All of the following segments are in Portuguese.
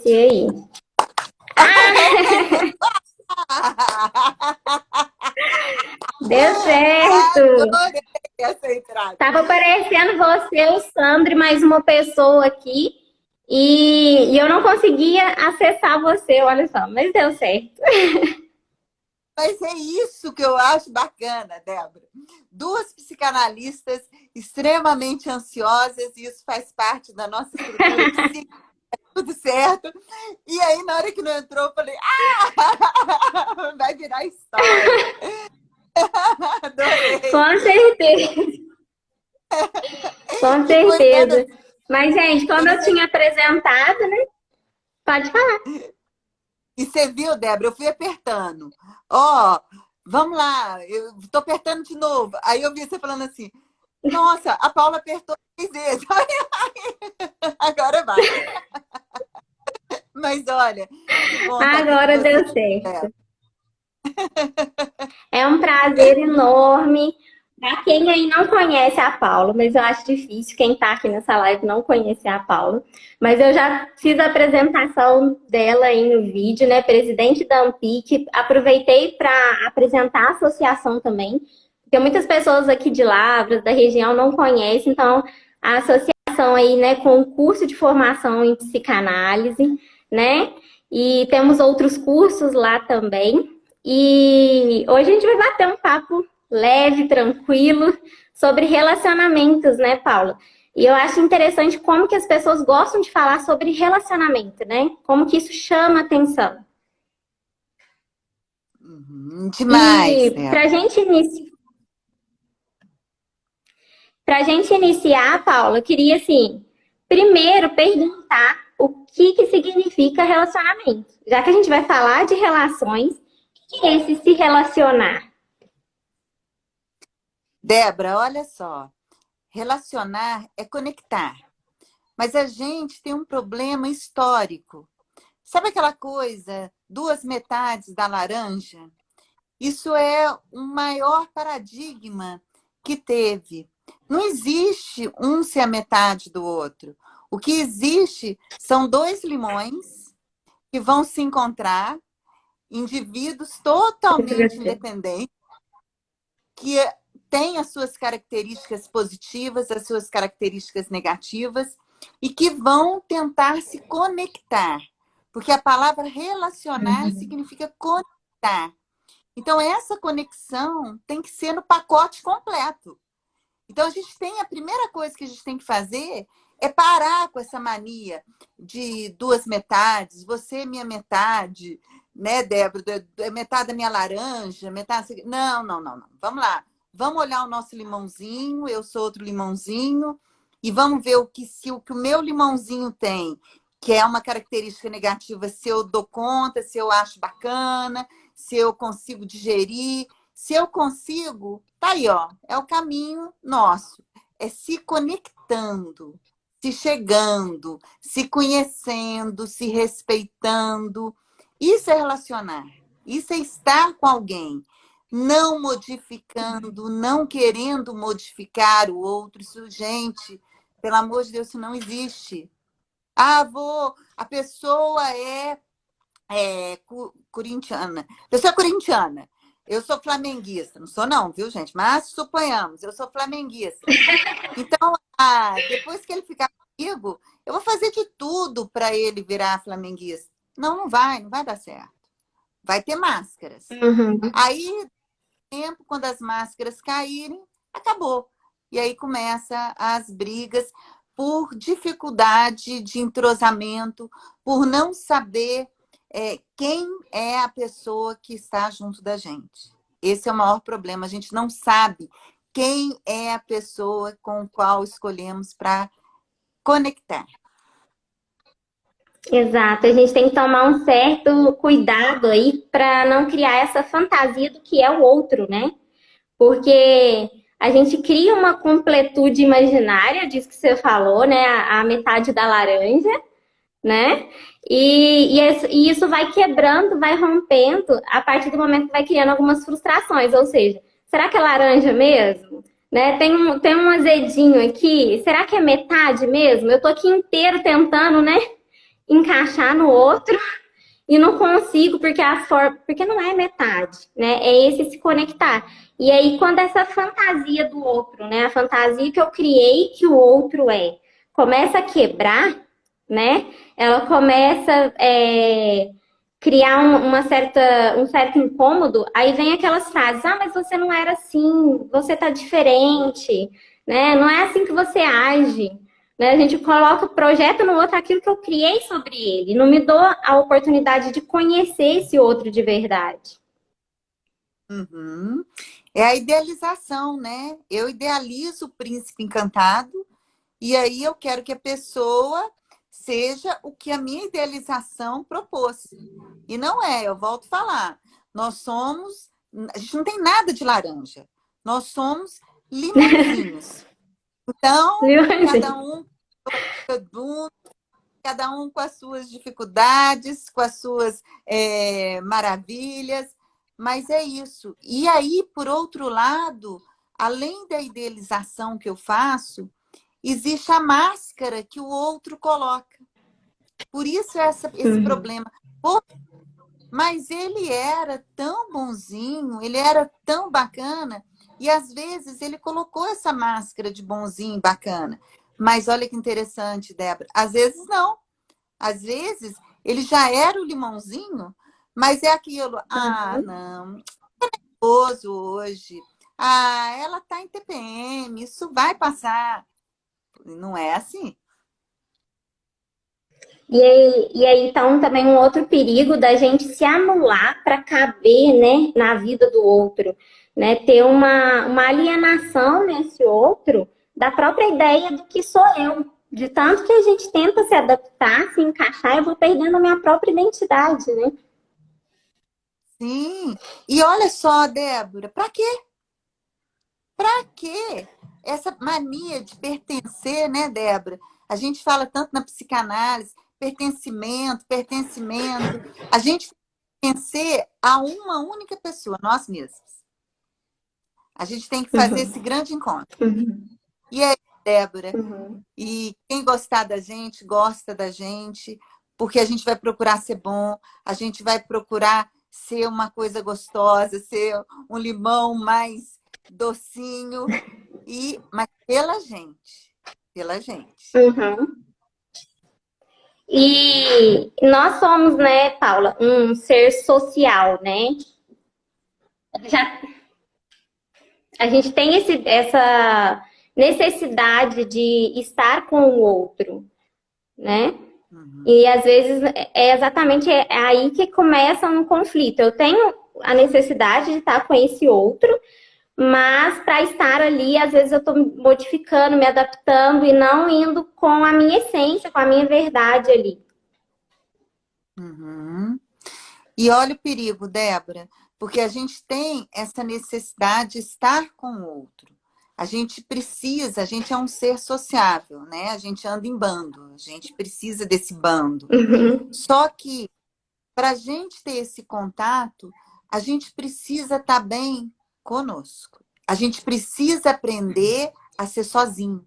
E aí? Deu certo! Adorei essa entrada. Tava aparecendo você, o Sandro e mais uma pessoa aqui. E eu não conseguia acessar você, olha só, mas deu certo. Mas é isso que eu acho bacana, Débora. Duas psicanalistas extremamente ansiosas, e isso faz parte da nossa estrutura psíquica, tudo certo. E aí, na hora que não entrou, eu falei, vai virar história. Adorei. Com certeza, com E foi dando certeza. assim, Mas, gente, como quando eu você... tinha apresentado, né? Pode falar. E você viu, Débora, eu fui apertando. Ó, vamos lá, eu tô apertando de novo. Aí eu vi você falando assim, nossa, a Paula apertou 3 vezes. Agora vai. Mas olha, que bom estar aqui com Agora você, deu certo. Débora. É um prazer enorme. Para quem aí não conhece a Paula, mas eu acho difícil quem está aqui nessa live não conhecer a Paula. Mas eu já fiz a apresentação dela aí no vídeo, né? Presidente da Amphic. Aproveitei para apresentar a associação também, porque muitas pessoas aqui de Lavras, da região, não conhecem. Então, a associação aí, né, com o curso de formação em psicanálise, né? E temos outros cursos lá também. E hoje a gente vai bater um papo leve, tranquilo, sobre relacionamentos, né, Paula? E eu acho interessante como que as pessoas gostam de falar sobre relacionamento, né? Como que isso chama atenção. Demais, E para Débora. gente gente iniciar, Paula, eu queria, assim, primeiro perguntar o que que significa relacionamento. Já que a gente vai falar de relações, o que é esse se relacionar? Débora, olha só. Relacionar é conectar. Mas a gente tem um problema histórico. Sabe aquela coisa, duas metades da laranja? Isso é o maior paradigma que teve. Não existe um ser a metade do outro. O que existe são dois limões que vão se encontrar, indivíduos totalmente independentes, que têm as suas características positivas, as suas características negativas, e que vão tentar se conectar. Porque a palavra relacionar significa conectar. Então, essa conexão tem que ser no pacote completo. Então, a primeira coisa que a gente tem que fazer é parar com essa mania de duas metades, você é minha metade, né, Débora? Metade da minha laranja, metade. Não, não, não, não. Vamos lá. Vamos olhar o nosso limãozinho, eu sou outro limãozinho, e vamos ver se o que o meu limãozinho tem, que é uma característica negativa, se eu dou conta, se eu acho bacana, se eu consigo digerir. Se eu consigo, tá aí, ó, é o caminho nosso. É se conectando, se chegando, se conhecendo, se respeitando. Isso é relacionar. Isso é estar com alguém. Não modificando, não querendo modificar o outro. Isso, gente, pelo amor de Deus, isso não existe. A pessoa é corintiana. Eu sou corintiana. Eu sou flamenguista. Não sou não, viu, gente? Mas suponhamos, eu sou flamenguista. Então, depois que ele ficar comigo, eu vou fazer de tudo para ele virar flamenguista. Não, não vai dar certo. Vai ter máscaras. Uhum. Aí, tempo, quando as máscaras caírem, acabou. E aí começa as brigas por dificuldade de entrosamento, por não saber quem é a pessoa que está junto da gente. Esse é o maior problema. A gente não sabe quem é a pessoa com a qual escolhemos para conectar. Exato, a gente tem que tomar um certo cuidado aí para não criar essa fantasia do que é o outro, né? Porque a gente cria uma completude imaginária, disso que você falou, né? A metade da laranja, né? E isso vai quebrando, vai rompendo a partir do momento que vai criando algumas frustrações. Ou seja, será que é laranja mesmo? Né? Tem um azedinho aqui, será que é metade mesmo? Eu tô aqui inteiro tentando, né? encaixar no outro e não consigo porque não é metade, né? É esse se conectar. E aí, quando essa fantasia do outro, né? A fantasia que eu criei que o outro começa a quebrar, né? Ela começa criar um certo incômodo, aí vem aquelas frases, mas você não era assim, você tá diferente, né? Não é assim que você age. Né? A gente coloca, projeta no outro aquilo que eu criei sobre ele. Não me dou a oportunidade de conhecer esse outro de verdade. Uhum. É a idealização, né? Eu idealizo o príncipe encantado e aí eu quero que a pessoa seja o que a minha idealização propôs. E não é, eu volto a falar. Nós somos, a gente não tem nada de laranja. Nós somos limãozinhos. Então, Viu, cada gente? um cada um com as suas dificuldades, com as suas maravilhas, mas é isso. E aí, por outro lado, além da idealização que eu faço, existe a máscara que o outro coloca. Por isso esse Uhum. problema. Pô, mas ele era tão bonzinho, ele era tão bacana, e às vezes ele colocou essa máscara de bonzinho bacana. Mas olha que interessante, Débora, às vezes não. Às vezes, ele já era o limãozinho, mas é aquilo. Ah, Uhum. não, gostoso hoje. Ah, ela tá em TPM, isso vai passar. Não é assim. E aí, então, também um outro perigo da gente se anular para caber, né, na vida do outro, né? Ter uma alienação nesse outro da própria ideia do que sou eu. De tanto que a gente tenta se adaptar, se encaixar, eu vou perdendo a minha própria identidade, né? Sim. E olha só, Débora, para quê? Para quê? Essa mania de pertencer, né, Débora? A gente fala tanto na psicanálise, pertencimento, pertencimento. A gente pertencer a uma única pessoa, nós mesmos. A gente tem que fazer Uhum, esse grande encontro. uhum, E aí, Débora? uhum. E quem gostar da gente, gosta da gente, porque a gente vai procurar ser bom, a gente vai procurar ser uma coisa gostosa, ser um limão mais docinho, mas pela gente, pela gente. Uhum. E nós somos, né, Paula, um ser social, né? Já, a gente tem essa necessidade de estar com o outro, né? Uhum, E às vezes é exatamente aí que começa um conflito. Eu tenho a necessidade de estar com esse outro, mas para estar ali, às vezes eu estou modificando, me adaptando e não indo com a minha essência, com a minha verdade ali. uhum. E olha o perigo, Débora, porque a gente tem essa necessidade de estar com o outro. A gente precisa, a gente é um ser sociável, né? A gente anda em bando, a gente precisa desse bando. Uhum, Só que para a gente ter esse contato, a gente precisa estar bem conosco. A gente precisa aprender a ser sozinho.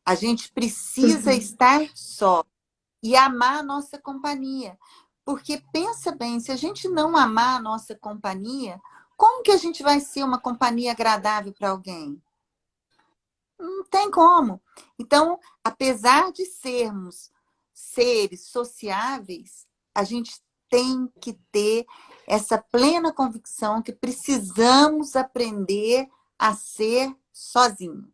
A gente precisa uhum. estar só e amar a nossa companhia. Porque pensa bem, se a gente não amar a nossa companhia, como que a gente vai ser uma companhia agradável para alguém? Não tem como. Então, apesar de sermos seres sociáveis, a gente tem que ter essa plena convicção que precisamos aprender a ser sozinho.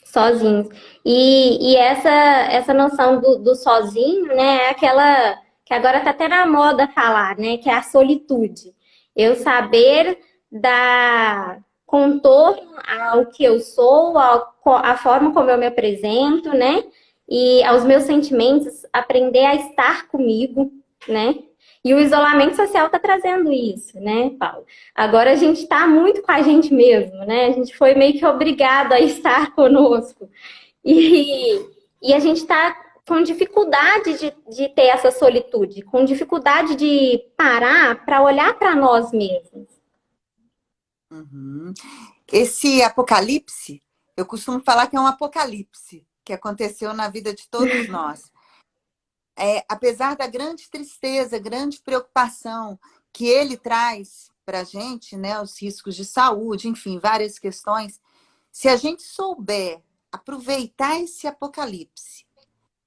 Sozinhos. E essa noção do sozinho, né, é aquela que agora está até na moda falar, né, que é a solitude. Eu saber dar contorno ao que eu sou, à forma como eu me apresento, né, e aos meus sentimentos, aprender a estar comigo, né. E o isolamento social está trazendo isso, né, Paulo? Agora a gente está muito com a gente mesmo, né? A gente foi meio que obrigado a estar conosco. E, e a gente está com dificuldade de ter essa solitude, com dificuldade de parar para olhar para nós mesmos. Uhum. Esse apocalipse, eu costumo falar que é um apocalipse que aconteceu na vida de todos nós. apesar da grande tristeza, grande preocupação que ele traz para a gente, né, os riscos de saúde, enfim, várias questões, se a gente souber aproveitar esse apocalipse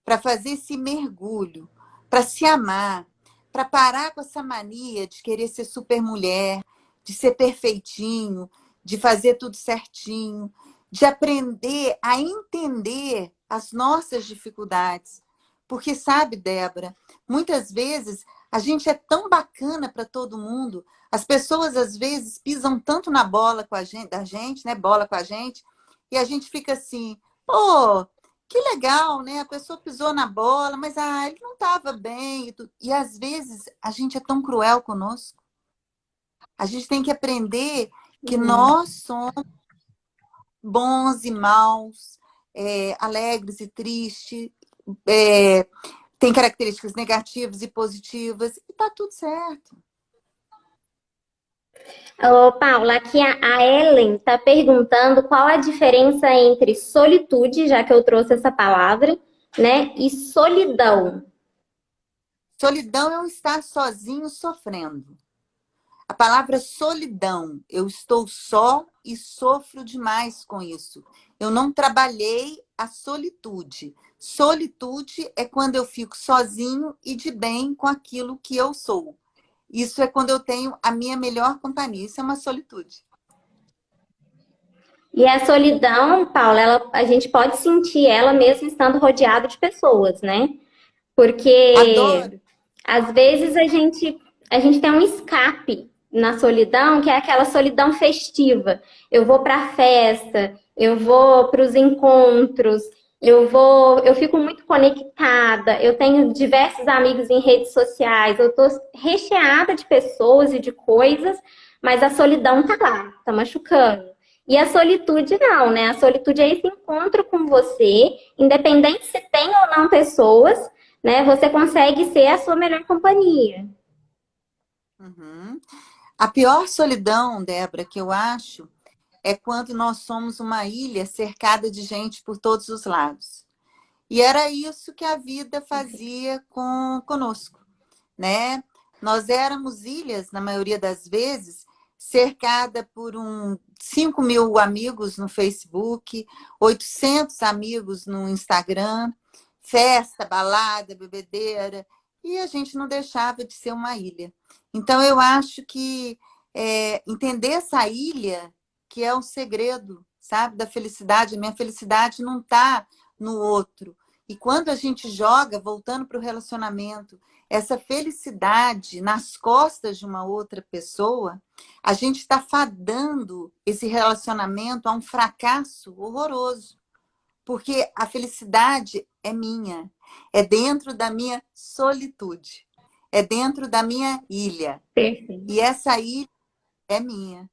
para fazer esse mergulho, para se amar, para parar com essa mania de querer ser super mulher, de ser perfeitinho, de fazer tudo certinho, de aprender a entender as nossas dificuldades. Porque, sabe, Débora, muitas vezes a gente é tão bacana para todo mundo, as pessoas às vezes pisam tanto na bola com a gente, da gente, né, bola com a gente, e a gente fica assim, pô, que legal, né? A pessoa pisou na bola, mas ele não estava bem. E às vezes a gente é tão cruel conosco. A gente tem que aprender que Uhum. nós somos bons e maus, alegres e tristes, é, tem características negativas e positivas, e tá tudo certo. Ô, Paula, aqui a Ellen está perguntando qual a diferença entre solitude, já que eu trouxe essa palavra, né, e solidão. Solidão é um estar sozinho sofrendo. A palavra solidão, eu estou só e sofro demais com isso. Eu não trabalhei a solitude. Solitude é quando eu fico sozinho e de bem com aquilo que eu sou. Isso é quando eu tenho a minha melhor companhia. Isso é uma solitude. E a solidão, Paula, a gente pode sentir ela mesmo estando rodeado de pessoas, né? Porque Adoro. às vezes a gente tem um escape na solidão, que é aquela solidão festiva. Eu vou para a festa, eu vou para os encontros, eu fico muito conectada, eu tenho diversos amigos em redes sociais, eu estou recheada de pessoas e de coisas, mas a solidão tá lá, tá machucando. E a solitude não, né? A solitude é esse encontro com você, independente se tem ou não pessoas, né? Você consegue ser a sua melhor companhia. Uhum. A pior solidão, Débora, que eu acho, é quando nós somos uma ilha cercada de gente por todos os lados. E era isso que a vida fazia conosco, né? Nós éramos ilhas, na maioria das vezes, cercada por 5.000 amigos no Facebook, 800 amigos no Instagram, festa, balada, bebedeira, e a gente não deixava de ser uma ilha. Então, eu acho que entender essa ilha, que é o segredo, sabe, da felicidade. A minha felicidade não está no outro. E quando a gente joga, voltando para o relacionamento, essa felicidade nas costas de uma outra pessoa, a gente está fadando esse relacionamento a um fracasso horroroso. Porque a felicidade é minha, é dentro da minha solitude, é dentro da minha ilha. Perfeito. E essa ilha é minha.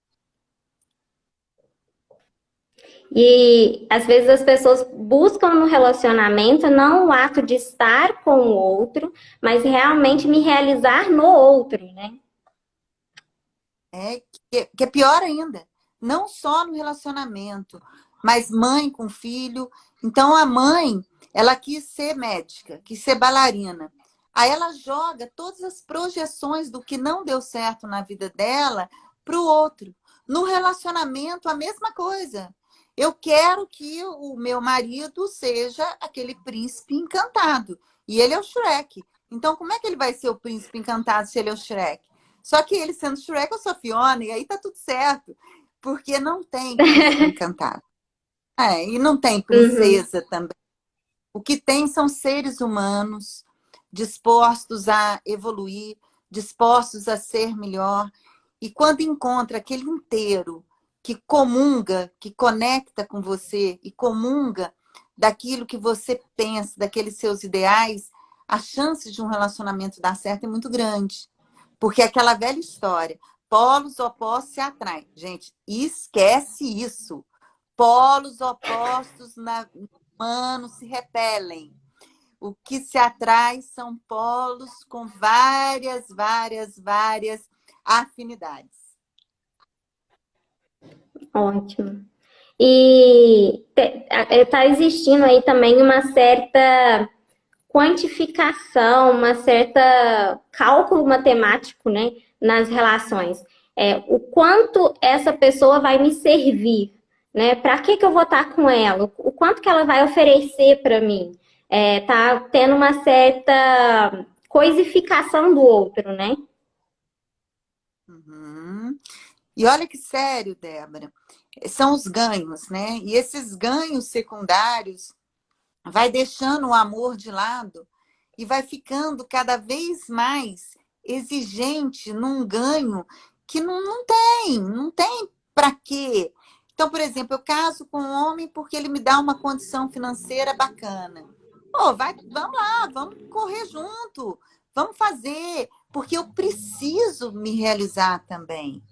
E às vezes as pessoas buscam no relacionamento não o ato de estar com o outro, mas realmente me realizar no outro, né? Que é pior ainda. Não só no relacionamento, mas mãe com filho. Então, a mãe, ela quis ser médica, quis ser bailarina. Aí ela joga todas as projeções do que não deu certo na vida dela para o outro. No relacionamento, a mesma coisa. Eu quero que o meu marido seja aquele príncipe encantado. E ele é o Shrek. Então, como é que ele vai ser o príncipe encantado se ele é o Shrek? Só que ele sendo Shrek, eu sou Fiona, e aí tá tudo certo. Porque não tem príncipe encantado. E não tem Uhum. princesa também. O que tem são seres humanos dispostos a evoluir, dispostos a ser melhor. E quando encontra aquele inteiro que comunga, que conecta com você e comunga daquilo que você pensa, daqueles seus ideais, a chance de um relacionamento dar certo é muito grande. Porque é aquela velha história, polos opostos se atraem. Gente, esquece isso. Polos opostos humanos se repelem. O que se atrai são polos com várias afinidades. Ótimo. E está existindo aí também uma certa quantificação, uma certa cálculo matemático, né, nas relações. O quanto essa pessoa vai me servir, né? Para que eu vou estar com ela? O quanto que ela vai oferecer para mim? Tá tendo uma certa coisificação do outro, né? Uhum. E olha que sério, Débora, são os ganhos, né? E esses ganhos secundários vai deixando o amor de lado e vai ficando cada vez mais exigente num ganho que não tem para quê. Então, por exemplo, eu caso com um homem porque ele me dá uma condição financeira bacana. Pô, vamos lá, vamos correr junto, vamos fazer, porque eu preciso me realizar também.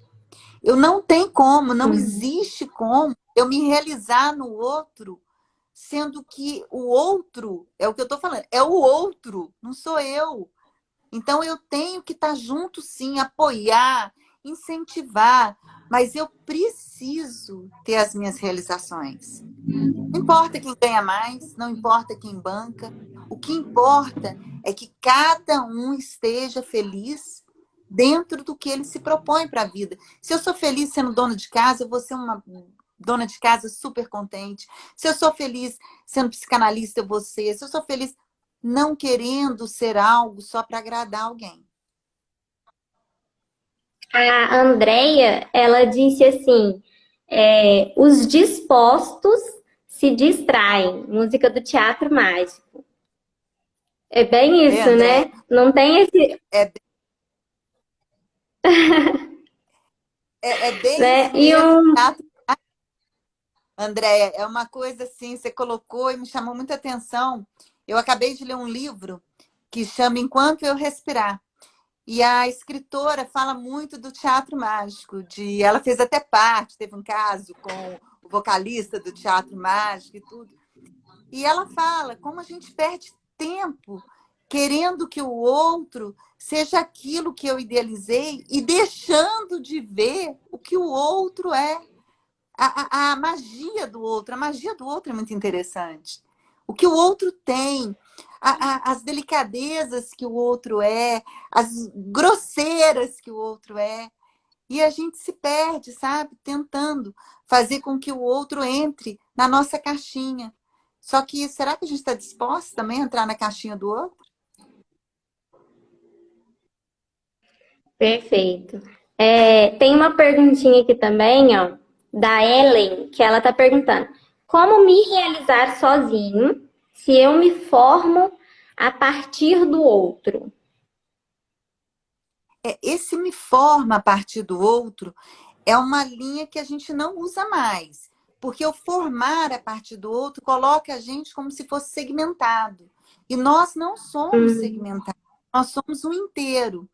Eu não tem como, não Uhum. existe como eu me realizar no outro, sendo que o outro, é o que eu estou falando, é o outro, não sou eu. Então eu tenho que estar junto, sim, apoiar, incentivar, mas eu preciso ter as minhas realizações. Não importa quem ganha mais, não importa quem banca, o que importa é que cada um esteja feliz dentro do que ele se propõe para a vida. Se eu sou feliz sendo dona de casa, eu vou ser uma dona de casa super contente. Se eu sou feliz sendo psicanalista, eu vou ser. Se eu sou feliz não querendo ser algo só para agradar alguém. A Andrea, ela disse assim, os dispostos se distraem, música do Teatro Mágico. É bem É, isso, André? né? Não tem esse, É, é bem né? isso mesmo. Andréia, é uma coisa assim, você colocou e me chamou muita atenção. Eu acabei de ler um livro que chama Enquanto Eu Respirar. E a escritora fala muito do teatro mágico, ela fez até parte, teve um caso com o vocalista do teatro mágico e tudo. E ela fala como a gente perde tempo querendo que o outro seja aquilo que eu idealizei e deixando de ver o que o outro é. A magia do outro, a magia do outro é muito interessante. O que o outro tem, as delicadezas que o outro é, as grosseiras que o outro é. E a gente se perde, sabe? Tentando fazer com que o outro entre na nossa caixinha. Só que será que a gente está disposta também a entrar na caixinha do outro? Perfeito. Tem uma perguntinha aqui também, ó, da Ellen, que ela tá perguntando: como me realizar sozinho se eu me formo a partir do outro? Esse me forma a partir do outro é uma linha que a gente não usa mais. Porque o formar a partir do outro coloca a gente como se fosse segmentado. E nós não somos Hum, segmentados, nós somos um inteiro.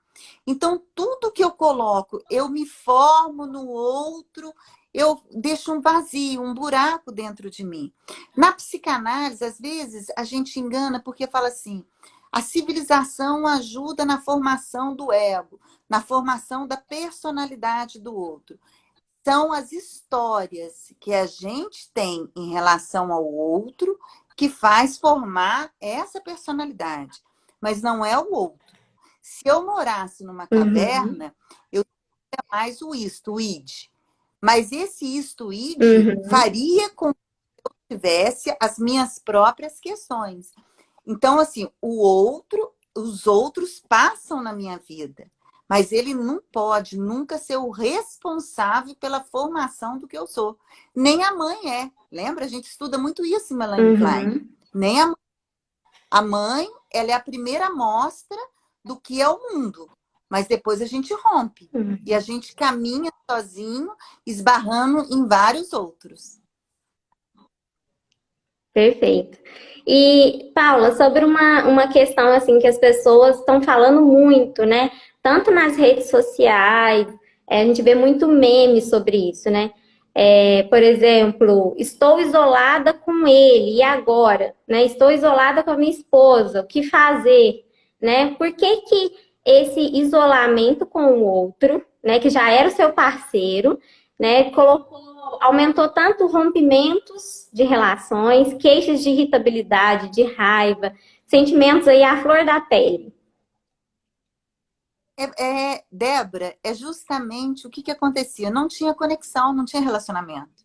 Então, tudo que eu coloco, eu me formo no outro, eu deixo um vazio, um buraco dentro de mim. Na psicanálise, às vezes, a gente engana porque fala assim: a civilização ajuda na formação do ego, na formação da personalidade do outro. São as histórias que a gente tem em relação ao outro que faz formar essa personalidade, mas não é o outro. Se eu morasse numa uhum, caverna, eu teria mais o isto, o id. Mas esse isto, o id, uhum, faria com que eu tivesse as minhas próprias questões. Então, assim, os outros passam na minha vida, mas ele não pode nunca ser o responsável pela formação do que eu sou. Nem a mãe é. Lembra? A gente estuda muito isso em Melanie Klein. uhum, Nem a mãe. A mãe, ela é a primeira amostra do que é o mundo, mas depois a gente rompe e a uhum. gente caminha sozinho, esbarrando em vários outros. Perfeito. E, Paula, sobre uma questão assim que as pessoas estão falando muito, né? Tanto nas redes sociais, a gente vê muito meme sobre isso, né? Por exemplo, estou isolada com ele, e agora? Né? Estou isolada com a minha esposa, o que fazer? Né? Por que que esse isolamento com o outro, né, que já era o seu parceiro, né, aumentou tanto rompimentos de relações, queixas de irritabilidade, de raiva, sentimentos aí à flor da pele. Débora, é justamente o que acontecia. Não tinha conexão, não tinha relacionamento.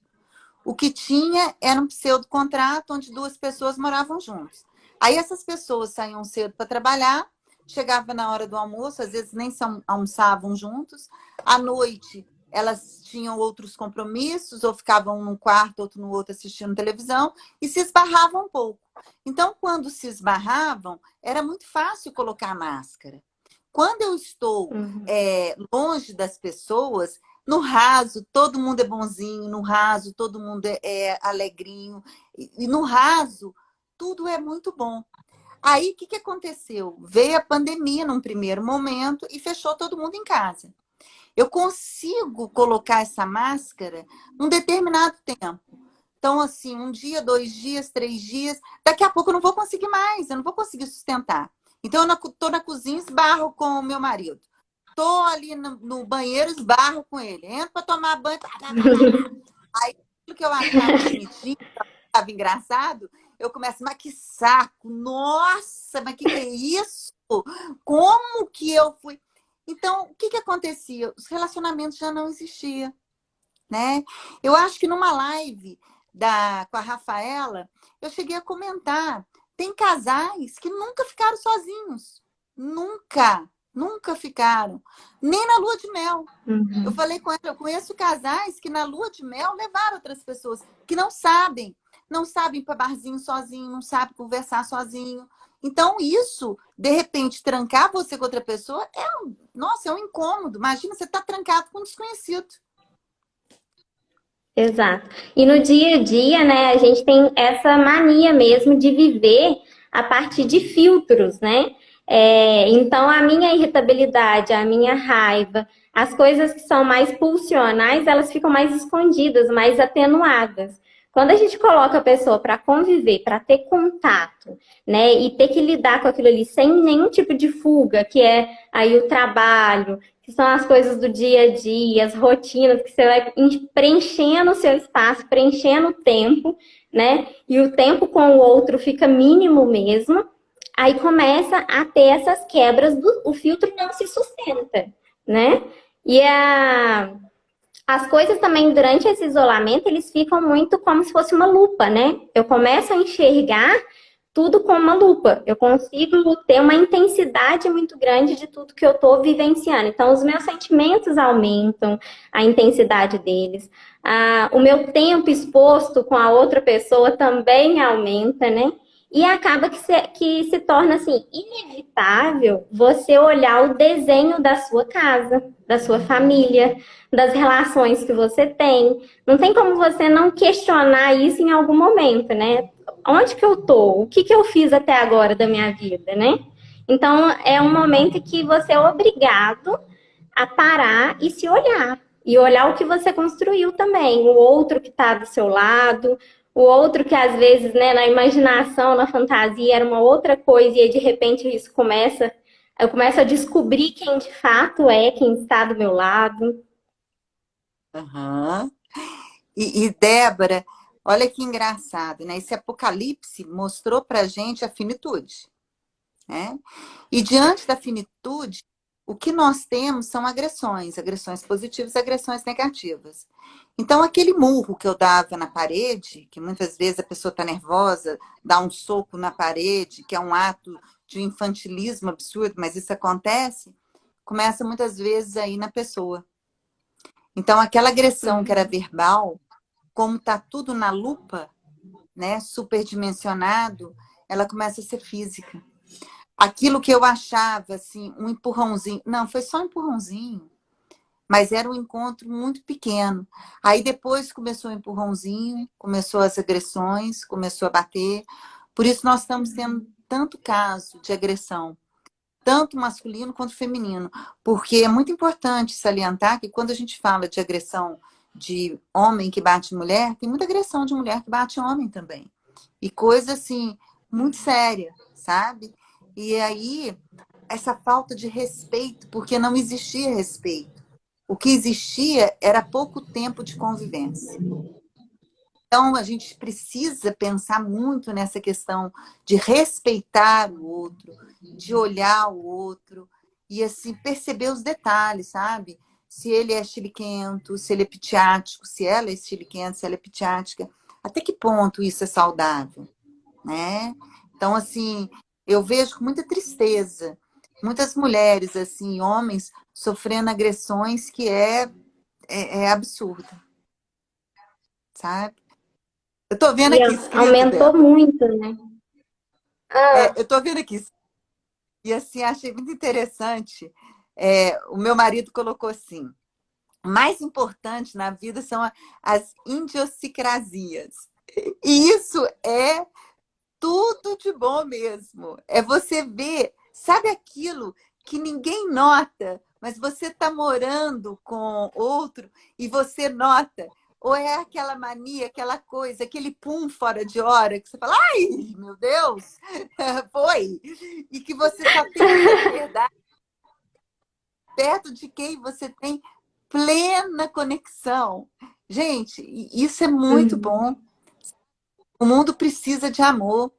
O que tinha era um pseudo-contrato onde duas pessoas moravam juntos. Aí essas pessoas saíam cedo para trabalhar, chegava na hora do almoço, às vezes nem almoçavam juntos. À noite, elas tinham outros compromissos, ou ficavam num quarto, outro no outro assistindo televisão, e se esbarravam um pouco. Então, quando se esbarravam, era muito fácil colocar a máscara. Quando eu estou Uhum. longe das pessoas, no raso, todo mundo é bonzinho, no raso, todo mundo é alegrinho, e no raso, tudo é muito bom. Aí, o que aconteceu? Veio a pandemia num primeiro momento e fechou todo mundo em casa. Eu consigo colocar essa máscara num determinado tempo. Então, assim, um dia, 2 dias, 3 dias, daqui a pouco eu não vou conseguir mais, eu não vou conseguir sustentar. Então, eu tô na cozinha, esbarro com o meu marido. Tô ali no banheiro, esbarro com ele. Entro para tomar banho. Pá, pá, pá, pá, pá. Aí, aquilo que eu achava bonitinho, estava engraçado, eu começo, mas que saco! Nossa, mas que é isso? Como que eu fui? Então, o que acontecia? Os relacionamentos já não existiam, né? Eu acho que numa live com a Rafaela, eu cheguei a comentar, tem casais que nunca ficaram sozinhos. Nunca, nunca ficaram. Nem na lua de mel. Eu Uhum. falei com ela, eu conheço casais que na lua de mel levaram outras pessoas que não sabem ir para barzinho sozinho, não sabem conversar sozinho. Então, isso, de repente, trancar você com outra pessoa nossa, é um incômodo. Imagina, você está trancado com um desconhecido. Exato. E no dia a dia, né, a gente tem essa mania mesmo de viver a partir de filtros, né? Então, a minha irritabilidade, a minha raiva, as coisas que são mais pulsionais, elas ficam mais escondidas, mais atenuadas. Quando a gente coloca a pessoa para conviver, para ter contato, né, e ter que lidar com aquilo ali sem nenhum tipo de fuga, que é aí o trabalho, que são as coisas do dia a dia, as rotinas, que você vai preenchendo o seu espaço, preenchendo o tempo, né? E o tempo com o outro fica mínimo mesmo. Aí começa a ter essas quebras, o filtro não se sustenta, né? E as coisas também, durante esse isolamento, eles ficam muito como se fosse uma lupa, né? Eu começo a enxergar tudo com uma lupa. Eu consigo ter uma intensidade muito grande de tudo que eu estou vivenciando. Então, os meus sentimentos aumentam, a intensidade deles. O meu tempo exposto com a outra pessoa também aumenta, né? E acaba que se torna assim inevitável você olhar o desenho da sua casa, da sua família, das relações que você tem. Não tem como você não questionar isso em algum momento, né? Onde que eu tô? O que eu fiz até agora da minha vida, né? Então, é um momento que você é obrigado a parar e se olhar. E olhar o que você construiu também. O outro que está do seu lado, o outro que às vezes, né, na imaginação, na fantasia, era uma outra coisa, e aí, de repente isso eu começo a descobrir quem de fato é, quem está do meu lado. Uhum. E, Débora, olha que engraçado, né? Esse apocalipse mostrou para gente a finitude, né? E diante da finitude, o que nós temos são agressões, agressões positivas e agressões negativas. Então, aquele murro que eu dava na parede, que muitas vezes a pessoa está nervosa, dá um soco na parede, que é um ato de infantilismo absurdo, mas isso acontece, começa muitas vezes aí na pessoa. Então, aquela agressão que era Uhum. verbal, como está tudo na lupa, né, superdimensionado, ela começa a ser física. Aquilo que eu achava assim, um empurrãozinho, não, foi só um empurrãozinho, mas era um encontro muito pequeno. Aí depois começou o empurrãozinho, começou as agressões, começou a bater. Por isso nós estamos tendo tanto caso de agressão, tanto masculino quanto feminino, porque é muito importante salientar que quando a gente fala de agressão de homem que bate mulher, tem muita agressão de mulher que bate homem também. E coisa assim, muito séria, sabe? E aí, essa falta de respeito, porque não existia respeito. O que existia era pouco tempo de convivência. Então, a gente precisa pensar muito nessa questão de respeitar o outro, de olhar o outro e, assim, perceber os detalhes, sabe? Se ele é chiliquento, se ele é pitiático, se ela é chiliquenta, se ela é pitiática. Até que ponto isso é saudável, né? Então, assim, eu vejo com muita tristeza muitas mulheres, assim, homens, sofrendo agressões que é absurda, sabe? Eu tô vendo E aqui escrito, aumentou Débora. muito, né? Ah, Eu tô vendo aqui. E assim, achei muito interessante. O meu marido colocou assim: o mais importante na vida são as idiosincrasias. E isso é tudo de bom mesmo. É você ver, sabe aquilo que ninguém nota, mas você está morando com outro e você nota. Ou é aquela mania, aquela coisa, aquele pum fora de hora, que você fala, ai, meu Deus, foi. E que você só tem essa liberdade perto de quem você tem plena conexão. Gente, isso é muito uhum. bom. O mundo precisa de amor.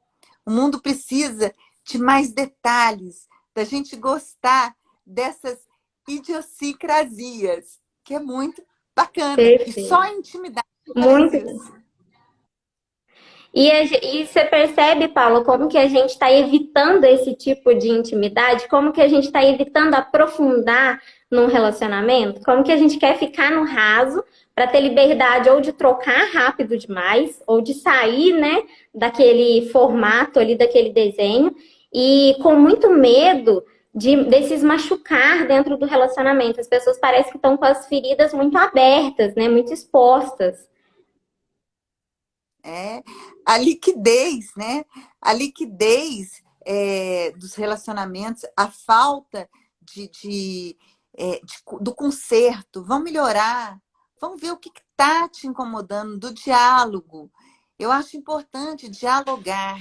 O mundo precisa de mais detalhes, da gente gostar dessas idiosincrasias, que é muito bacana. E só Perfeito. a intimidade traz Muito. isso. E você percebe, Paulo, como que a gente está evitando esse tipo de intimidade? Como que a gente está evitando aprofundar num relacionamento? Como que a gente quer ficar no raso para ter liberdade ou de trocar rápido demais, ou de sair, né, daquele formato ali, daquele desenho, e com muito medo desses machucar dentro do relacionamento. As pessoas parecem que estão com as feridas muito abertas, né, muito expostas. É a liquidez, né? A liquidez dos relacionamentos, a falta do conserto. Vamos melhorar, vamos ver o que está te incomodando, do diálogo. Eu acho importante dialogar,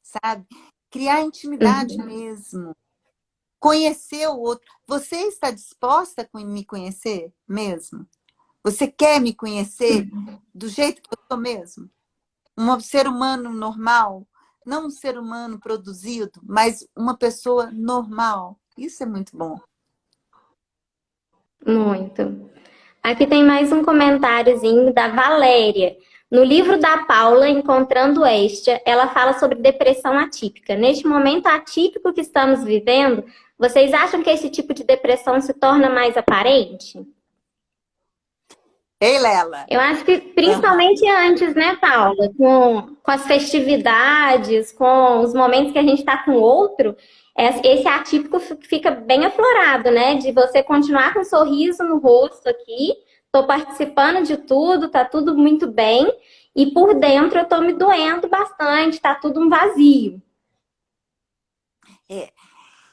sabe? Criar intimidade Uhum. mesmo. Conhecer o outro. Você está disposta a me conhecer mesmo? Você quer me conhecer do jeito que eu sou mesmo? Um ser humano normal, não um ser humano produzido, mas uma pessoa normal. Isso é muito bom. Muito. Aqui tem mais um comentáriozinho da Valéria. No livro da Paula, Encontrando Estia, ela fala sobre depressão atípica. Neste momento atípico que estamos vivendo, vocês acham que esse tipo de depressão se torna mais aparente? Ei, Lela. Eu acho que Aham. principalmente antes, né, Paula? Com as festividades, com os momentos que a gente está com o outro, esse atípico fica bem aflorado, né? De você continuar com um sorriso no rosto aqui, tô participando de tudo, tá tudo muito bem, e por dentro eu tô me doendo bastante, tá tudo um vazio.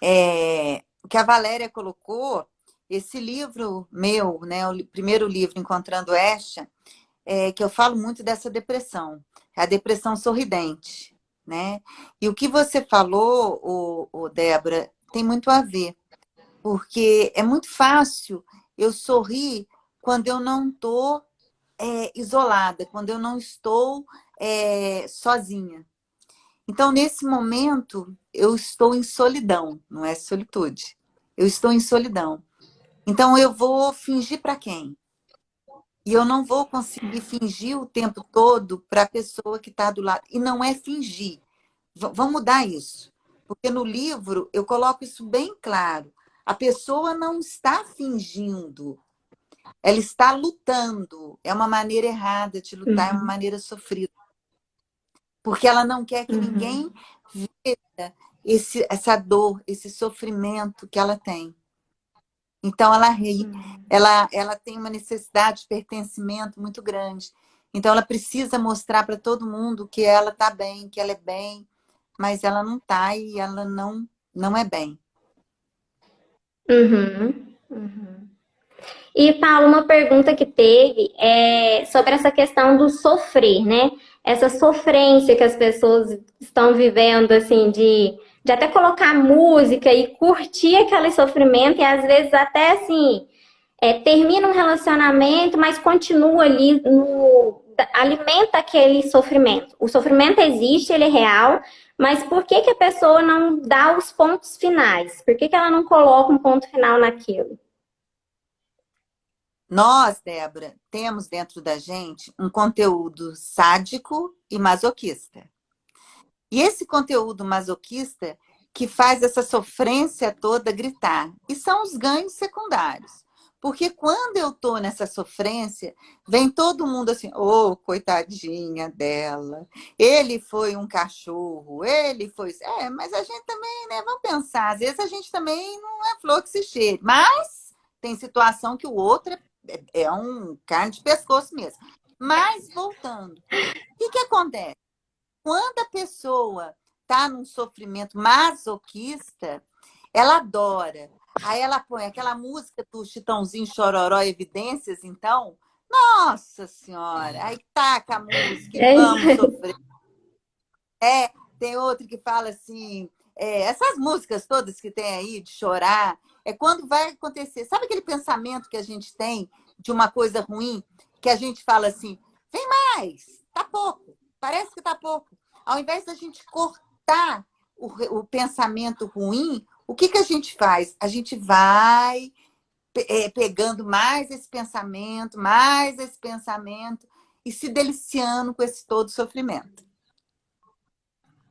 É, o que a Valéria colocou, esse livro meu, né, o primeiro livro, Encontrando Estia, que eu falo muito dessa depressão, é a depressão sorridente, né? E o que você falou, Débora, tem muito a ver, porque é muito fácil eu sorrir quando eu não estou isolada, quando eu não estou sozinha. Então, nesse momento, eu estou em solidão, não é solitude. Eu estou em solidão. Então, eu vou fingir para quem? E eu não vou conseguir fingir o tempo todo para a pessoa que está do lado. E não é fingir. Vamos mudar isso. Porque no livro eu coloco isso bem claro. A pessoa não está fingindo, ela está lutando. É uma maneira errada de lutar, é uma Uhum, maneira sofrida. Porque ela não quer que ninguém uhum, veja essa dor, esse sofrimento que ela tem. Então, ela ri, uhum. ela tem uma necessidade de pertencimento muito grande. Então, ela precisa mostrar para todo mundo que ela está bem, que ela é bem, mas ela não está e ela não é bem. Uhum, uhum. E, Paulo, uma pergunta que teve é sobre essa questão do sofrer, né? Essa sofrência que as pessoas estão vivendo, assim, de até colocar música e curtir aquele sofrimento e às vezes até, assim, termina um relacionamento, mas continua ali alimenta aquele sofrimento. O sofrimento existe, ele é real, mas por que que a pessoa não dá os pontos finais? Por que que ela não coloca um ponto final naquilo? Nós, Débora, temos dentro da gente um conteúdo sádico e masoquista. E esse conteúdo masoquista que faz essa sofrência toda gritar. E são os ganhos secundários. Porque quando eu tô nessa sofrência, vem todo mundo assim, oh, coitadinha dela, ele foi um cachorro, ele foi... mas a gente também, né, vamos pensar, às vezes a gente também não é flor que se cheire, mas tem situação que o outro é um carne de pescoço mesmo. Mas, voltando, o que acontece? Quando a pessoa está num sofrimento masoquista, ela adora. Aí ela põe aquela música do Chitãozinho Chororó Evidências, então, nossa senhora, aí taca a música e vamos sofrer. Tem outro que fala assim, essas músicas todas que tem aí de chorar, é quando vai acontecer. Sabe aquele pensamento que a gente tem de uma coisa ruim, que a gente fala assim, vem mais, tá pouco, parece que tá pouco. Ao invés da gente cortar o pensamento ruim, o que a gente faz? A gente vai pegando mais esse pensamento e se deliciando com esse todo sofrimento.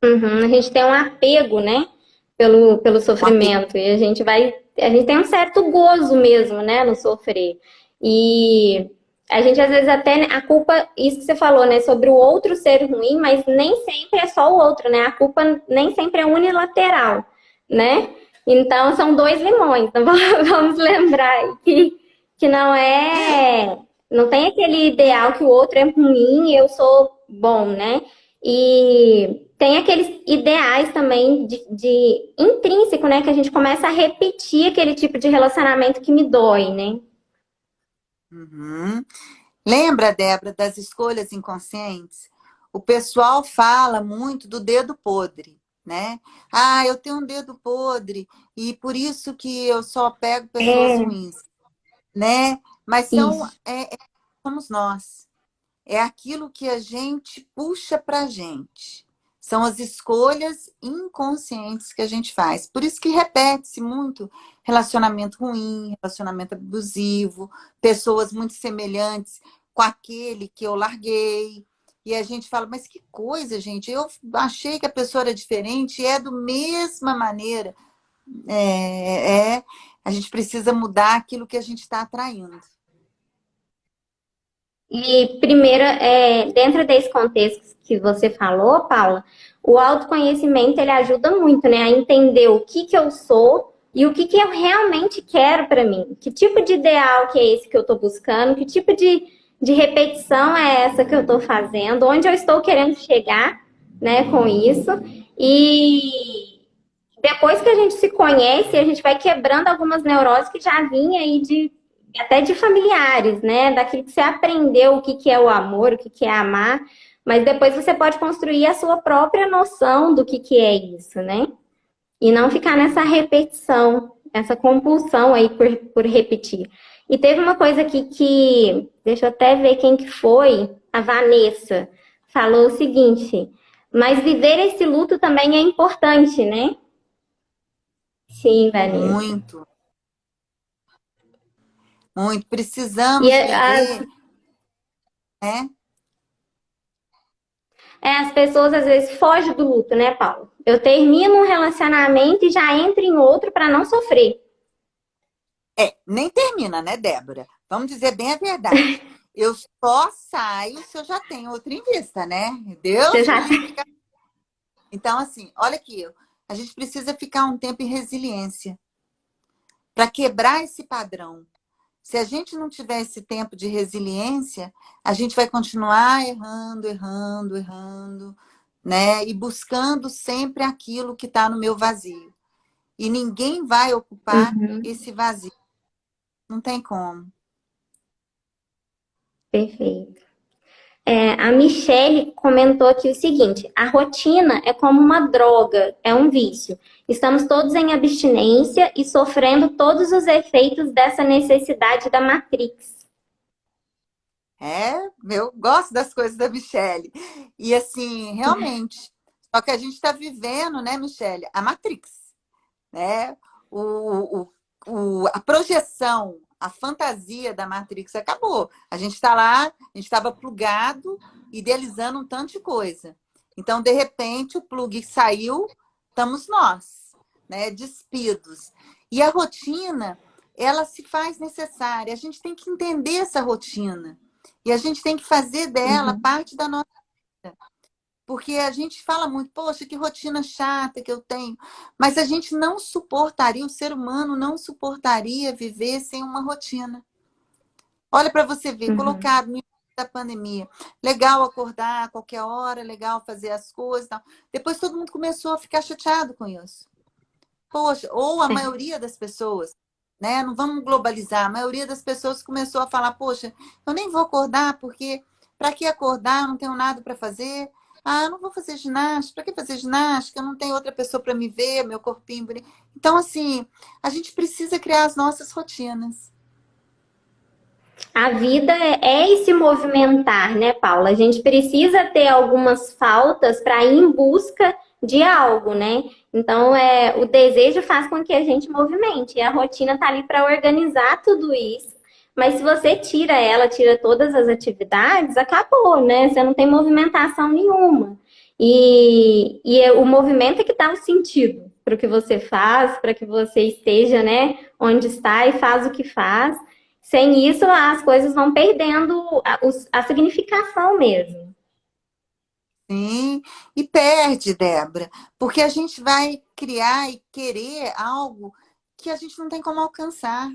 Uhum, a gente tem um apego, né, pelo sofrimento, e a gente tem um certo gozo mesmo, né, no sofrer. E a gente, às vezes, até a culpa, isso que você falou, né, sobre o outro ser ruim, mas nem sempre é só o outro, né, a culpa nem sempre é unilateral, né? Então, são dois limões, então vamos lembrar que não tem aquele ideal que o outro é ruim e eu sou bom, né? E tem aqueles ideais também de intrínseco, né? Que a gente começa a repetir aquele tipo de relacionamento que me dói, né? Uhum. Lembra, Débora, das escolhas inconscientes? O pessoal fala muito do dedo podre, né? Ah, eu tenho um dedo podre e por isso que eu só pego pessoas É, ruins, né? Mas isso. somos nós. É aquilo que a gente puxa pra gente. São as escolhas inconscientes que a gente faz. Por isso que repete-se muito relacionamento ruim, relacionamento abusivo, pessoas muito semelhantes com aquele que eu larguei. E a gente fala, mas que coisa, gente, eu achei que a pessoa era diferente e é da mesma maneira. A gente precisa mudar aquilo que a gente está atraindo. E primeiro, dentro desse contexto que você falou, Paula, o autoconhecimento ele ajuda muito, né, a entender o que eu sou e o que eu realmente quero para mim. Que tipo de ideal que é esse que eu estou buscando? Que tipo de repetição é essa que eu estou fazendo? Onde eu estou querendo chegar, né, com isso? E depois que a gente se conhece, a gente vai quebrando algumas neuroses que já vinha aí até de familiares, né? Daquilo que você aprendeu, o que é o amor, o que é amar, mas depois você pode construir a sua própria noção do que é isso, né? E não ficar nessa repetição, essa compulsão aí por repetir. E teve uma coisa aqui deixa eu até ver quem que foi, a Vanessa, falou o seguinte, mas viver esse luto também é importante, né? Sim, Vanessa. Muito, muito. E Precisamos viver, né? as pessoas às vezes fogem do luto, né, Paulo? Eu termino um relacionamento e já entro em outro para não sofrer. Nem termina, né, Débora? Vamos dizer bem a verdade. Eu só saio se eu já tenho outra em vista, né? Você Deus me já livre. Então, assim, olha aqui, a gente precisa ficar um tempo em resiliência para quebrar esse padrão. Se a gente não tiver esse tempo de resiliência, a gente vai continuar errando, errando, errando, né? E buscando sempre aquilo que está no meu vazio. E ninguém vai ocupar Uhum, esse vazio. Não tem como. perfeito. A Michelle comentou aqui o seguinte: a rotina é como uma droga, é um vício. Estamos todos em abstinência e sofrendo todos os efeitos dessa necessidade da Matrix. Eu gosto das coisas da Michelle. E assim, realmente, só que a gente está vivendo, né, Michelle, a Matrix, né? O, a projeção, a fantasia da Matrix acabou. A gente está lá, a gente estava plugado, idealizando um tanto de coisa. Então, de repente, o plug saiu, estamos nós, né, despidos. E a rotina, ela se faz necessária. A gente tem que entender essa rotina. E a gente tem que fazer dela Uhum, parte da nossa vida. Porque a gente fala muito, poxa, que rotina chata que eu tenho. Mas a gente não suportaria, o ser humano não suportaria viver sem uma rotina. Olha para você ver, uhum. colocado no início da pandemia. Legal acordar a qualquer hora, legal fazer as coisas e tal. Depois todo mundo começou a ficar chateado com isso. Poxa, ou a É. maioria das pessoas, né? Não vamos globalizar. A maioria das pessoas começou a falar, poxa, eu nem vou acordar porque para que acordar? Eu não tenho nada para fazer. Ah, eu não vou fazer ginástica. Para que fazer ginástica? Eu não tenho outra pessoa para me ver, meu corpinho bonito. Então, assim, a gente precisa criar as nossas rotinas. A vida é esse movimentar, né, Paula? A gente precisa ter algumas faltas para ir em busca de algo, né? Então, o desejo faz com que a gente movimente. E a rotina tá ali para organizar tudo isso. Mas se você tira ela, tira todas as atividades, acabou, né? Você não tem movimentação nenhuma. E o movimento é que dá o sentido para o que você faz, para que você esteja, né, onde está e faz o que faz. Sem isso, as coisas vão perdendo a significação mesmo. Sim, e perde, Débora, porque a gente vai criar e querer algo que a gente não tem como alcançar.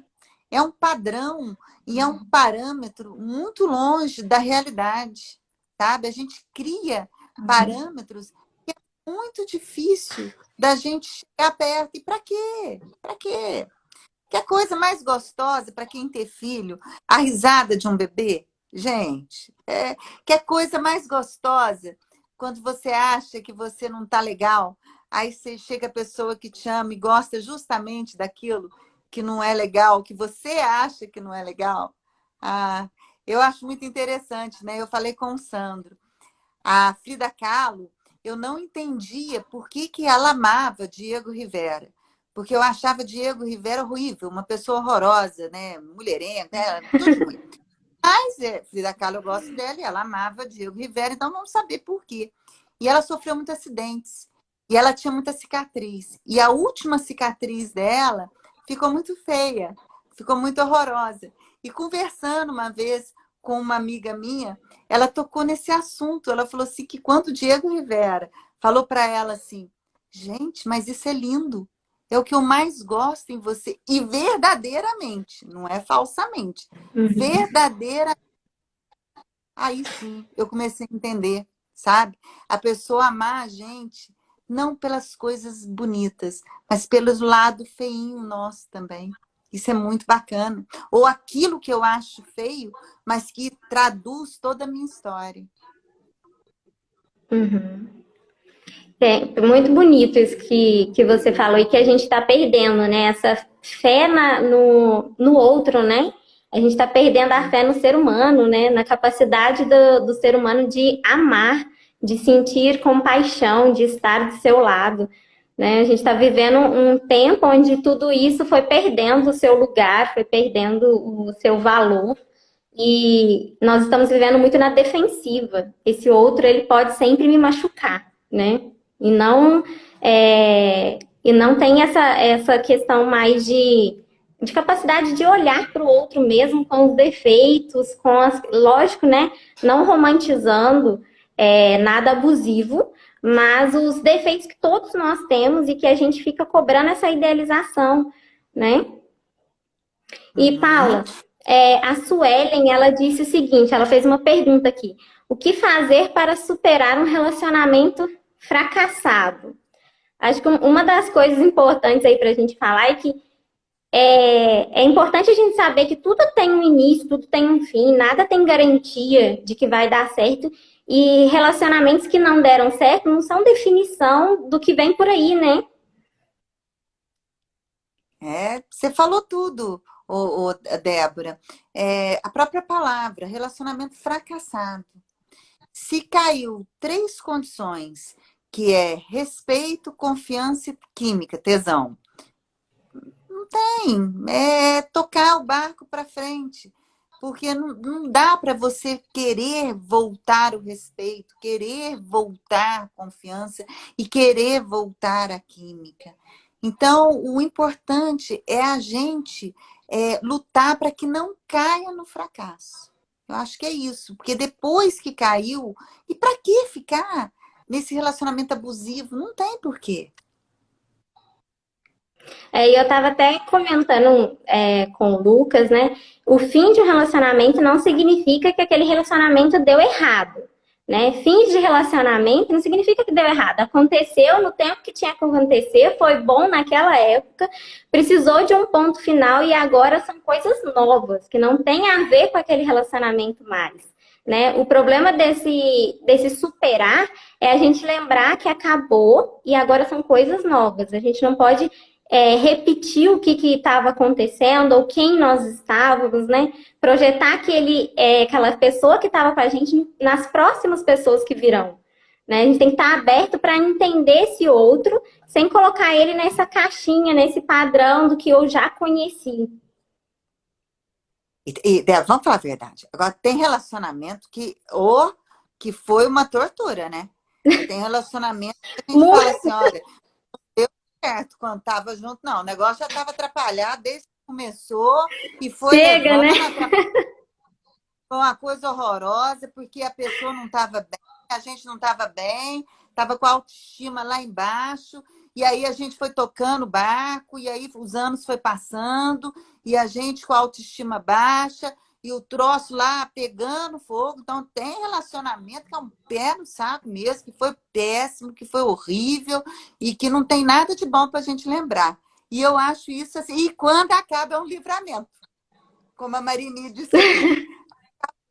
É um padrão e é um parâmetro muito longe da realidade, sabe? A gente cria parâmetros que é muito difícil da gente chegar perto. E para quê? Para quê? Que a coisa mais gostosa para quem tem filho, a risada de um bebê, gente, que a coisa mais gostosa quando você acha que você não está legal, aí você chega a pessoa que te ama e gosta justamente daquilo que não é legal, que você acha que não é legal. Ah, eu acho muito interessante, né? Eu falei com o Sandro. A Frida Kahlo, eu não entendia por que ela amava Diego Rivera. Porque eu achava Diego Rivera horrível, uma pessoa horrorosa, né? Mulherenga, né? Tudo de ruim. Mas Frida Kahlo, eu gosto dela e ela amava Diego Rivera, então vamos saber por quê. E ela sofreu muitos acidentes. E ela tinha muita cicatriz. E a última cicatriz dela ficou muito feia, ficou muito horrorosa. E conversando uma vez com uma amiga minha, ela tocou nesse assunto. Ela falou assim que quando o Diego Rivera falou para ela assim, gente, mas isso é lindo. É o que eu mais gosto em você. E verdadeiramente, não é falsamente. Uhum. Verdadeira. Aí sim, eu comecei a entender, sabe? A pessoa amar a gente não pelas coisas bonitas, mas pelo lado feinho nosso também. Isso é muito bacana. Ou aquilo que eu acho feio, mas que traduz toda a minha história. Uhum. É muito bonito isso que você falou e que a gente está perdendo, né? Essa fé no outro, né? A gente está perdendo a fé no ser humano, né? Na capacidade do ser humano de amar, de sentir compaixão, de estar do seu lado, né? A gente está vivendo um tempo onde tudo isso foi perdendo o seu lugar, foi perdendo o seu valor. E nós estamos vivendo muito na defensiva. Esse outro, ele pode sempre me machucar, né? E não, e não tem essa questão mais de capacidade de olhar para o outro mesmo com os defeitos, lógico, né? Não romantizando nada abusivo, mas os defeitos que todos nós temos e que a gente fica cobrando essa idealização, né? E, Uhum. Paula, a Suelen, ela disse o seguinte, ela fez uma pergunta aqui. O que fazer para superar um relacionamento fracassado? Acho que uma das coisas importantes aí para a gente falar é que é importante a gente saber que tudo tem um início, tudo tem um fim, nada tem garantia de que vai dar certo. E relacionamentos que não deram certo não são definição do que vem por aí, né? Você falou tudo. Débora, a própria palavra, relacionamento fracassado. Se caiu três condições, que é respeito, confiança e química, tesão. Não tem, é tocar o barco para frente. Porque não dá para você querer voltar o respeito, querer voltar a confiança e querer voltar a química. Então, o importante é a gente lutar para que não caia no fracasso. Eu acho que é isso, porque depois que caiu, e para que ficar nesse relacionamento abusivo? Não tem porquê. E eu estava até comentando com o Lucas, né? O fim de um relacionamento não significa que aquele relacionamento deu errado, né? Fim de relacionamento não significa que deu errado. Aconteceu no tempo que tinha que acontecer, foi bom naquela época, precisou de um ponto final e agora são coisas novas, que não tem a ver com aquele relacionamento mais. Né? O problema desse superar é a gente lembrar que acabou e agora são coisas novas. A gente não pode repetir o que estava acontecendo ou quem nós estávamos, né? Projetar aquela pessoa que estava com a gente nas próximas pessoas que virão. Né? A gente tem que estar aberto para entender esse outro sem colocar ele nessa caixinha, nesse padrão do que eu já conheci. Débora, vamos falar a verdade. Agora, tem relacionamento que foi uma tortura, né? Tem relacionamento que a gente fala assim, olha, certo quando estava junto, não, o negócio já estava atrapalhado desde que começou e foi Chega, levando, né? Foi uma coisa horrorosa, porque a pessoa não estava bem, a gente não estava bem, estava com a autoestima lá embaixo, e aí a gente foi tocando o barco, e aí os anos foi passando, e a gente com a autoestima baixa, e o troço lá pegando fogo. Então, tem relacionamento que é um pé no saco mesmo, que foi péssimo, que foi horrível, e que não tem nada de bom para a gente lembrar. E eu acho isso assim, e quando acaba é um livramento, como a Marini disse aqui.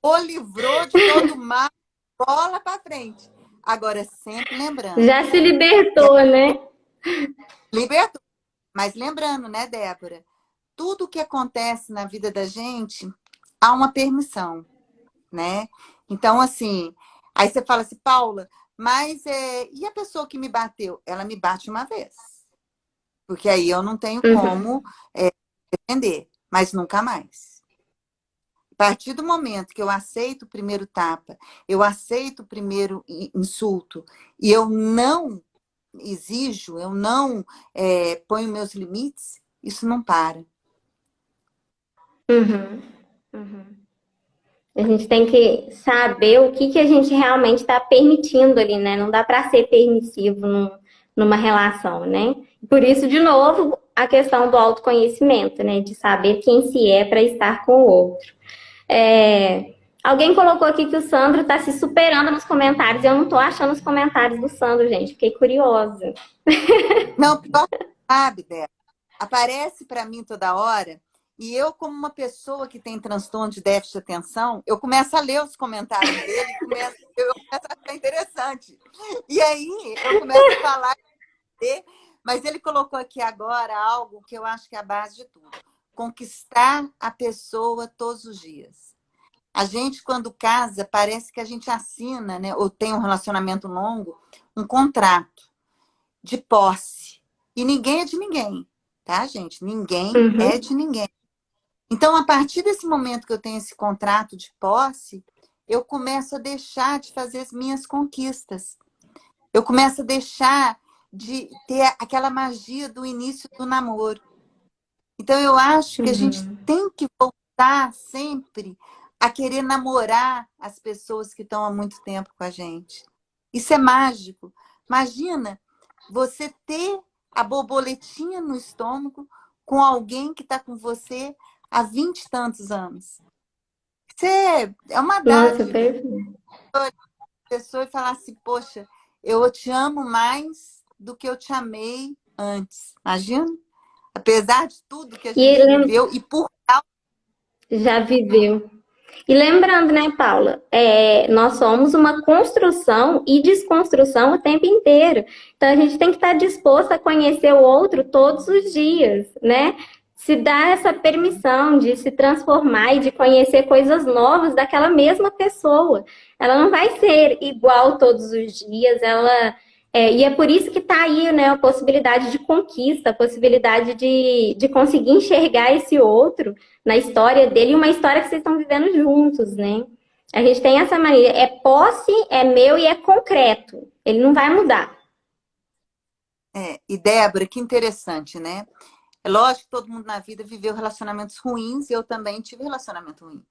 O livrou de todo mal, bola para frente. Agora, sempre lembrando. Já se libertou, né? Libertou. Mas lembrando, né, Débora? Tudo que acontece na vida da gente, há uma permissão, né? Então, assim, aí você fala assim, Paula, mas e a pessoa que me bateu? Ela me bate uma vez. Porque aí eu não tenho como defender, mas nunca mais. A partir do momento que eu aceito o primeiro tapa, eu aceito o primeiro insulto, e eu não exijo, eu não ponho meus limites, isso não para. A gente tem que saber o que a gente realmente está permitindo ali, né? Não dá para ser permissivo numa relação, né? Por isso, de novo, a questão do autoconhecimento, né? De saber quem se é para estar com o outro. Alguém colocou aqui que o Sandro está se superando nos comentários. Eu não estou achando os comentários do Sandro, gente. Fiquei curiosa. Não, pior, sabe, Débora? Aparece para mim toda hora. E eu, como uma pessoa que tem transtorno de déficit de atenção, eu começo a ler os comentários dele, eu começo a achar interessante. E aí eu começo a falar, mas ele colocou aqui agora algo que eu acho que é a base de tudo. Conquistar a pessoa todos os dias. A gente, quando casa, parece que a gente assina, né, ou tem um relacionamento longo, um contrato de posse. E ninguém é de ninguém, tá, gente? Ninguém é de ninguém. Então, a partir desse momento que eu tenho esse contrato de posse, eu começo a deixar de fazer as minhas conquistas. Eu começo a deixar de ter aquela magia do início do namoro. Então, eu acho que a gente tem que voltar sempre a querer namorar as pessoas que estão há muito tempo com a gente. Isso é mágico. Imagina você ter a borboletinha no estômago com alguém que está com você há 20 e tantos anos. Isso é uma dádiva. A pessoa e falar assim, poxa, eu te amo mais do que eu te amei antes. Imagina? Apesar de tudo que a gente viveu e por causa... Já viveu. E lembrando, né, Paula, nós somos uma construção e desconstrução o tempo inteiro. Então, a gente tem que estar disposto a conhecer o outro todos os dias, né? se dá essa permissão de se transformar e de conhecer coisas novas daquela mesma pessoa. Ela não vai ser igual todos os dias, e é por isso que está aí, né, a possibilidade de conquista, a possibilidade de conseguir enxergar esse outro na história dele, uma história que vocês estão vivendo juntos, né? A gente tem essa mania, é posse, é meu e é concreto. Ele não vai mudar. E Débora, que interessante, né? É lógico que todo mundo na vida viveu relacionamentos ruins e eu também tive relacionamento ruim.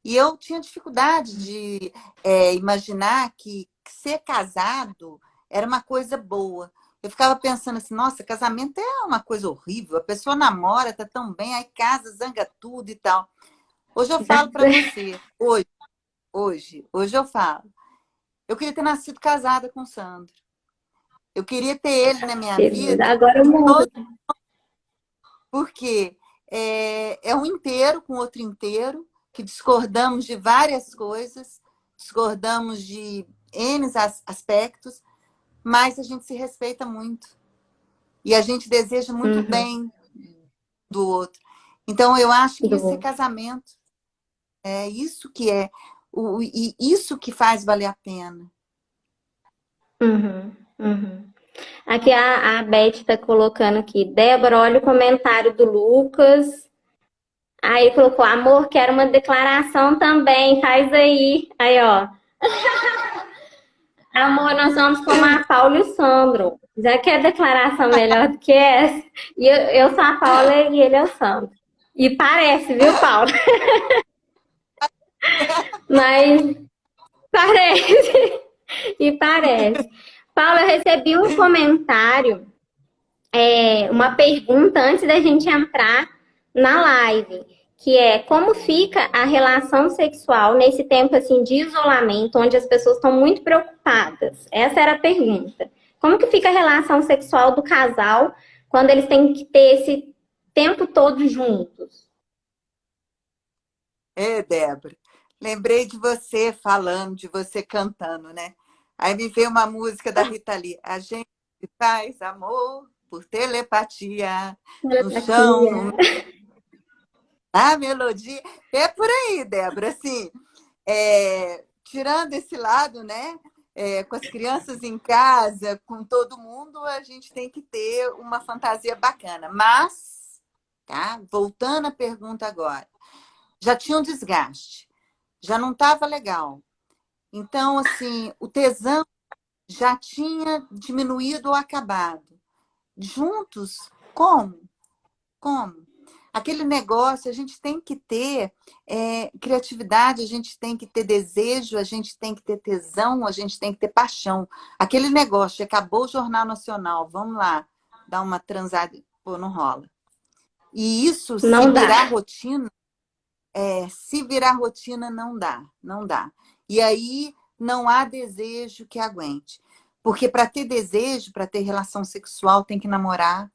E eu tinha dificuldade de imaginar que ser casado era uma coisa boa. Eu ficava pensando assim, nossa, casamento é uma coisa horrível. A pessoa namora, tá tão bem, aí casa, zanga tudo e tal. Hoje eu falo para você, hoje eu falo. Eu queria ter nascido casada com o Sandro. Eu queria ter ele na minha vida, Agora o mundo. porque é um inteiro com outro inteiro, que discordamos de várias coisas, discordamos de N aspectos, mas a gente se respeita muito. E a gente deseja muito bem do outro. Então, eu acho que isso é casamento. É isso que é. E isso que faz valer a pena. Aqui a Beth está colocando aqui. Débora, olha o comentário do Lucas. Aí colocou, amor, quero uma declaração também. Faz aí. Aí, ó. Amor, nós somos como a Paula e o Sandro. Já quer declaração melhor do que essa? E eu sou a Paula e ele é o Sandro. E parece, viu, Paula? Mas parece. E parece. Paula, eu recebi um comentário, uma pergunta antes da gente entrar na live, que é como fica a relação sexual nesse tempo assim de isolamento, onde as pessoas estão muito preocupadas? Essa era a pergunta. Como que fica a relação sexual do casal quando eles têm que ter esse tempo todo juntos? Débora, lembrei de você falando, de você cantando, né? Aí me veio uma música da Rita Lee. A gente faz amor por telepatia, no chão, na melodia. É por aí, Débora. Assim, tirando esse lado, né? Com as crianças em casa, com todo mundo, a gente tem que ter uma fantasia bacana. Mas, tá? Voltando à pergunta agora, já tinha um desgaste, já não estava legal. Então, assim, o tesão já tinha diminuído ou acabado. Juntos, como? Como? Aquele negócio, a gente tem que ter criatividade, a gente tem que ter desejo, a gente tem que ter tesão, a gente tem que ter paixão. Aquele negócio, acabou o Jornal Nacional, vamos lá, dar uma transada, pô, não rola. E isso, Não dá. se virar rotina, não dá, não dá. E aí não há desejo que aguente. Porque para ter desejo, para ter relação sexual, tem que namorar,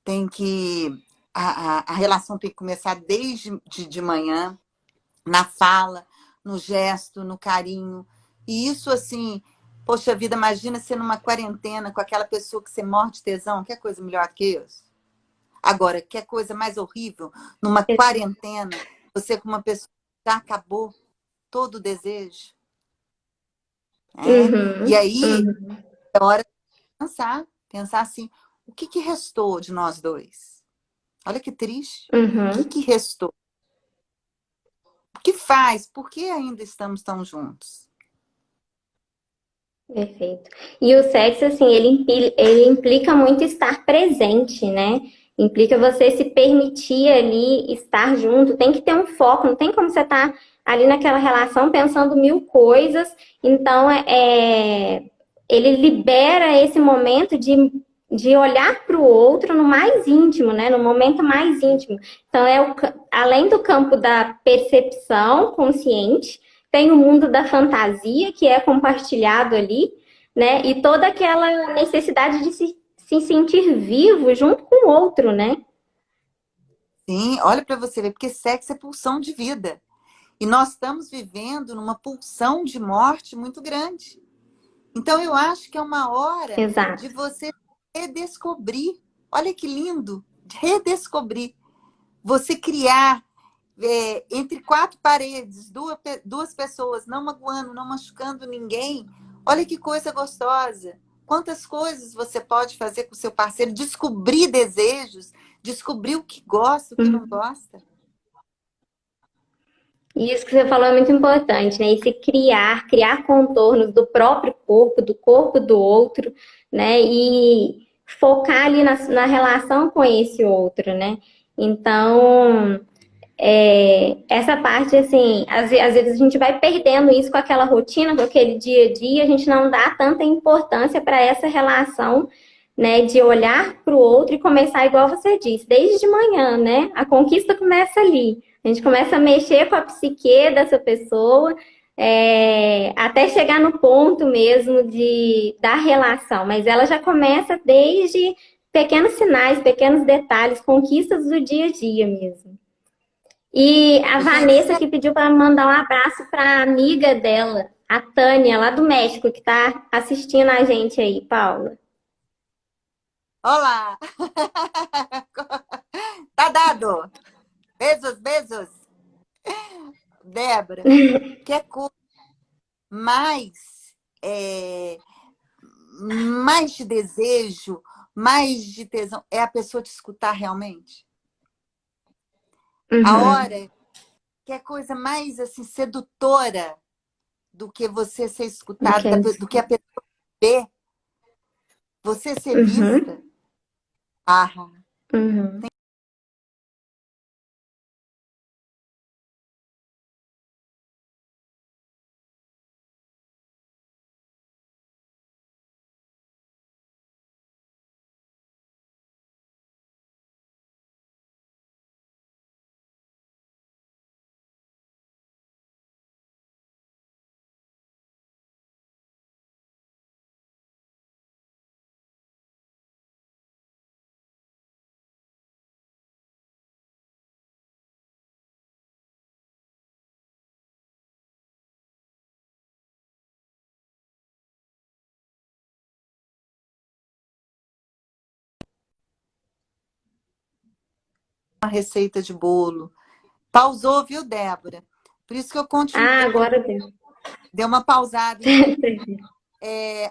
tem que. A relação tem que começar desde de manhã, na fala, no gesto, no carinho. E isso, assim, poxa vida, imagina você numa quarentena com aquela pessoa que você morre de tesão, quer coisa melhor que isso? Agora, quer coisa mais horrível? Numa quarentena, você com uma pessoa que já acabou todo o desejo. E aí, é hora de pensar assim, o que restou de nós dois? Olha que triste. O que restou? O que faz? Por que ainda estamos tão juntos? Perfeito. E o sexo, assim, ele implica muito estar presente, né? Implica você se permitir ali estar junto, tem que ter um foco, não tem como você estar ali naquela relação pensando mil coisas. Então, ele libera esse momento de olhar para o outro no mais íntimo, né? No momento mais íntimo. Então, além do campo da percepção consciente, tem o mundo da fantasia, que é compartilhado ali, né? E toda aquela necessidade de se sentir vivo junto com o outro, né? Sim, olha para você ver, porque sexo é pulsão de vida. E nós estamos vivendo numa pulsão de morte muito grande. Então, eu acho que é uma hora Exato. de você redescobrir. Olha que lindo! Redescobrir. você criar entre quatro paredes, duas pessoas, não magoando, não machucando ninguém, olha que coisa gostosa. Quantas coisas você pode fazer com o seu parceiro, descobrir desejos, descobrir o que gosta, o que não gosta. Isso que você falou é muito importante, né? Esse criar contornos do próprio corpo, do corpo do outro, né? E focar ali na relação com esse outro, né? Então, essa parte, assim, às vezes a gente vai perdendo isso com aquela rotina, com aquele dia a dia, a gente não dá tanta importância para essa relação, né, de olhar para o outro e começar, igual você disse, desde de manhã, né? A conquista começa ali. A gente começa a mexer com a psique dessa pessoa, até chegar no ponto mesmo da relação, mas ela já começa desde pequenos sinais, pequenos detalhes, conquistas do dia a dia mesmo. E a Vanessa Gente, que pediu para mandar um abraço para a amiga dela, a Tânia, lá do México, que está assistindo a gente aí, Paula. olá! Tá dado! Beijos, beijos! Débora, quer coisa mais, mais de desejo, mais de tesão, é a pessoa te escutar realmente? A Uhum, hora que é coisa mais assim sedutora do que você ser escutado, ok. do que a pessoa ver, você ser Uhum, vista. Ah, uhum. uma receita de bolo. Pausou, viu, Débora? Por isso que eu Ah, continuei, agora deu. deu uma pausada. Então,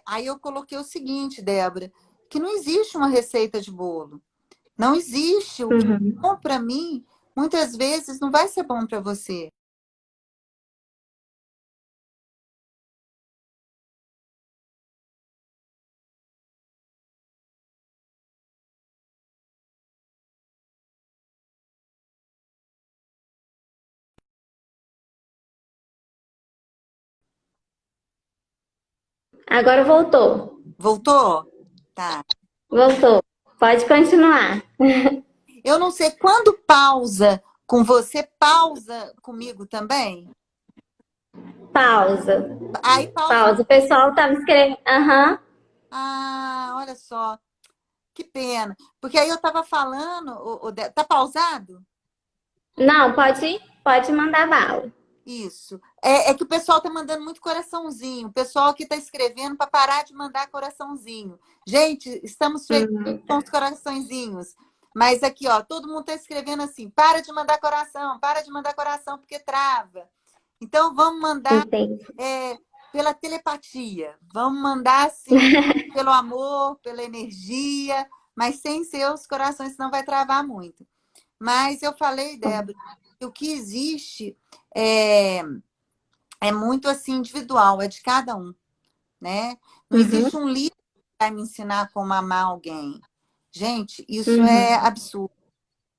aí eu coloquei o seguinte, Débora, que não existe uma receita de bolo. Não existe. O que é Uhum. bom para mim, muitas vezes não vai ser bom para você. Agora voltou. Voltou? Tá. Voltou. Pode continuar. Eu não sei quando pausa com você, pausa comigo também? Pausa. Aí pausou. Pausa. O pessoal estava escrevendo. Aham. Ah, olha só, que pena. Porque aí eu estava falando, tá pausado? Não, pode mandar bala. Isso. É que o pessoal tá mandando muito coraçãozinho. O pessoal aqui tá escrevendo para parar de mandar coraçãozinho. Gente, estamos felizes Uhum. com os coraçõezinhos. Mas aqui, ó, todo mundo tá escrevendo assim: para de mandar coração, porque trava. Então, vamos mandar Entendi. pela telepatia. Vamos mandar assim, pelo amor, pela energia, mas sem seus corações, senão vai travar muito. Mas eu falei, Débora, que o que existe é, é muito assim individual, é de cada um, né? Não Uhum. existe um livro que vai me ensinar como amar alguém. Gente, isso é Uhum. absurdo.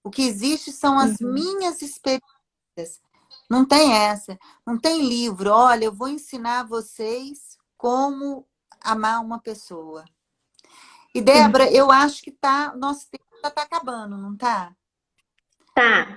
O que existe são as Uhum. minhas experiências. Não tem essa, não tem livro. Olha, eu vou ensinar vocês como amar uma pessoa. E Débora, Uhum. eu acho que nosso tempo já está acabando, não tá? Tá. Tá?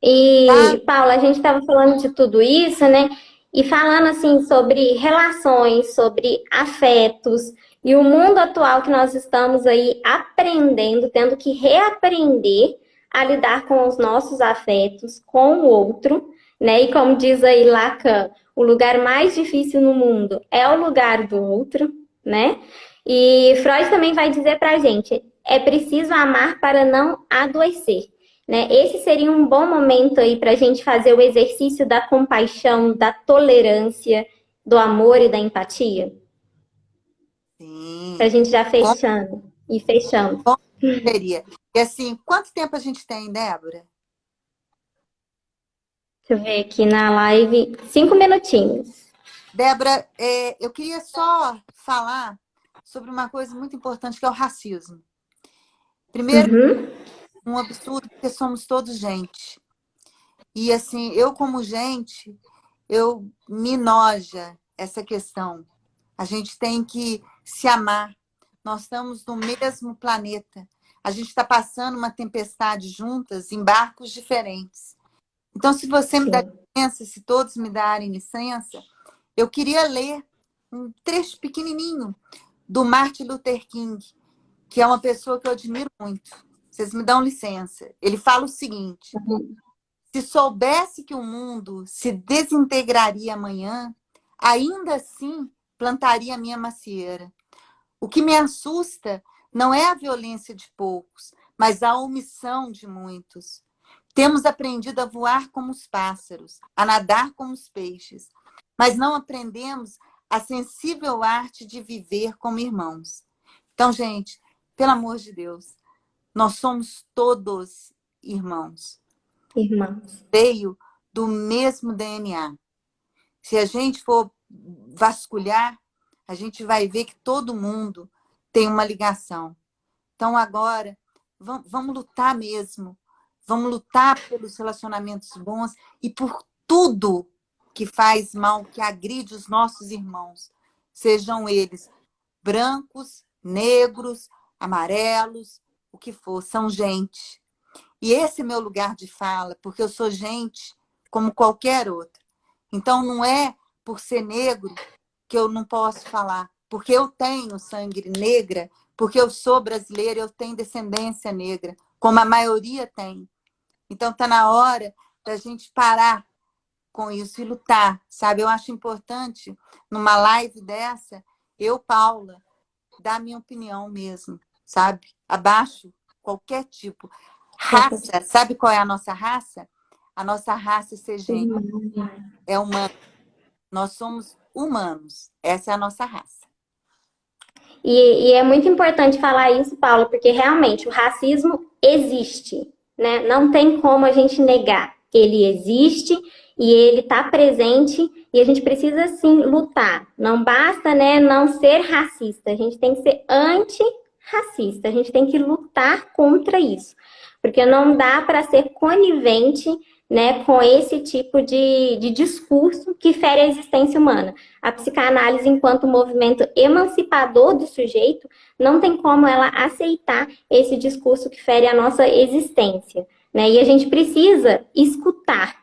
E, Paula, a gente estava falando de tudo isso, né? E falando assim sobre relações, sobre afetos e o mundo atual que nós estamos aí aprendendo, tendo que reaprender a lidar com os nossos afetos, com o outro, né? E como diz aí Lacan, o lugar mais difícil no mundo é o lugar do outro, né? E Freud também vai dizer pra gente, é preciso amar para não adoecer. Né? Esse seria um bom momento aí para a gente fazer o exercício da compaixão, da tolerância, do amor e da empatia. Para a Sim, gente já como fechando e fechando. seria? E assim, quanto tempo a gente tem, Débora? Deixa eu ver aqui na live, 5 minutinhos. Débora, eu queria só falar sobre uma coisa muito importante que é o racismo. Primeiro, Uhum. um absurdo, porque somos todos gente. E assim, eu como gente, eu me noja essa questão. A gente tem que se amar. Nós estamos no mesmo planeta. A gente está passando uma tempestade juntas em barcos diferentes. Então, se você me dá Sim. licença, se todos me darem licença, eu queria ler um trecho pequenininho do Martin Luther King, que é uma pessoa que eu admiro muito. Vocês me dão licença. Ele fala o seguinte: Uhum. se soubesse que o mundo se desintegraria amanhã, ainda assim plantaria a minha macieira. O que me assusta não é a violência de poucos, mas a omissão de muitos. Temos aprendido a voar como os pássaros, a nadar como os peixes, mas não aprendemos a sensível arte de viver como irmãos. Então, gente, pelo amor de Deus, nós somos todos irmãos. Irmãos. Veio do mesmo DNA. Se a gente for vasculhar, a gente vai ver que todo mundo tem uma ligação. Então, agora, vamos lutar mesmo. Vamos lutar pelos relacionamentos bons e por tudo que faz mal, que agride os nossos irmãos. Sejam eles brancos, negros, amarelos, o que for, são gente. E esse é meu lugar de fala, porque eu sou gente como qualquer outra. Então, não é por ser negro que eu não posso falar, porque eu tenho sangue negra, porque eu sou brasileira, eu tenho descendência negra, como a maioria tem. Então, está na hora da gente parar com isso e lutar, sabe? Eu acho importante, numa live dessa, eu, Paula, dar a minha opinião mesmo, sabe? Abaixo qualquer tipo. Raça, sabe qual é a nossa raça? A nossa raça é ser gente, é humano. Nós somos humanos. Essa é a nossa raça. E é muito importante falar isso, Paulo, porque realmente o racismo existe, né? Não tem como a gente negar. Ele existe e ele está presente e a gente precisa sim lutar. Não basta, né, não ser racista. A gente tem que ser antirracista. A gente tem que lutar contra isso, porque não dá para ser conivente, né, com esse tipo de discurso que fere a existência humana. A psicanálise, enquanto movimento emancipador do sujeito, não tem como ela aceitar esse discurso que fere a nossa existência. Né? E a gente precisa escutar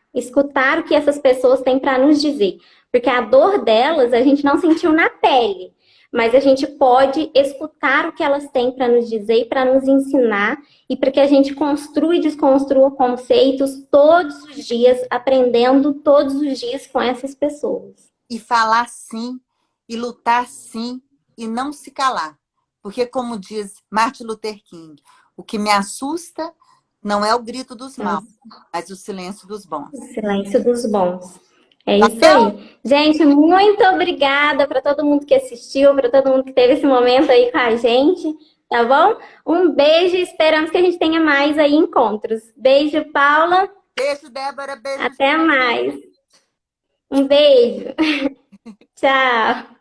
o que essas pessoas têm para nos dizer. Porque a dor delas a gente não sentiu na pele, mas a gente pode escutar o que elas têm para nos dizer e para nos ensinar, e para que a gente construa e desconstrua conceitos todos os dias, aprendendo todos os dias com essas pessoas. E falar sim, e lutar sim, e não se calar. Porque, como diz Martin Luther King, o que me assusta não é o grito dos maus, mas o silêncio dos bons. O silêncio dos bons. É isso Valeu? aí. Gente, muito obrigada para todo mundo que assistiu, para todo mundo que teve esse momento aí com a gente, tá bom? Um beijo e esperamos que a gente tenha mais aí encontros. Beijo, Paula. Beijo, Débora. Beijo, Até mais. Um beijo. Tchau.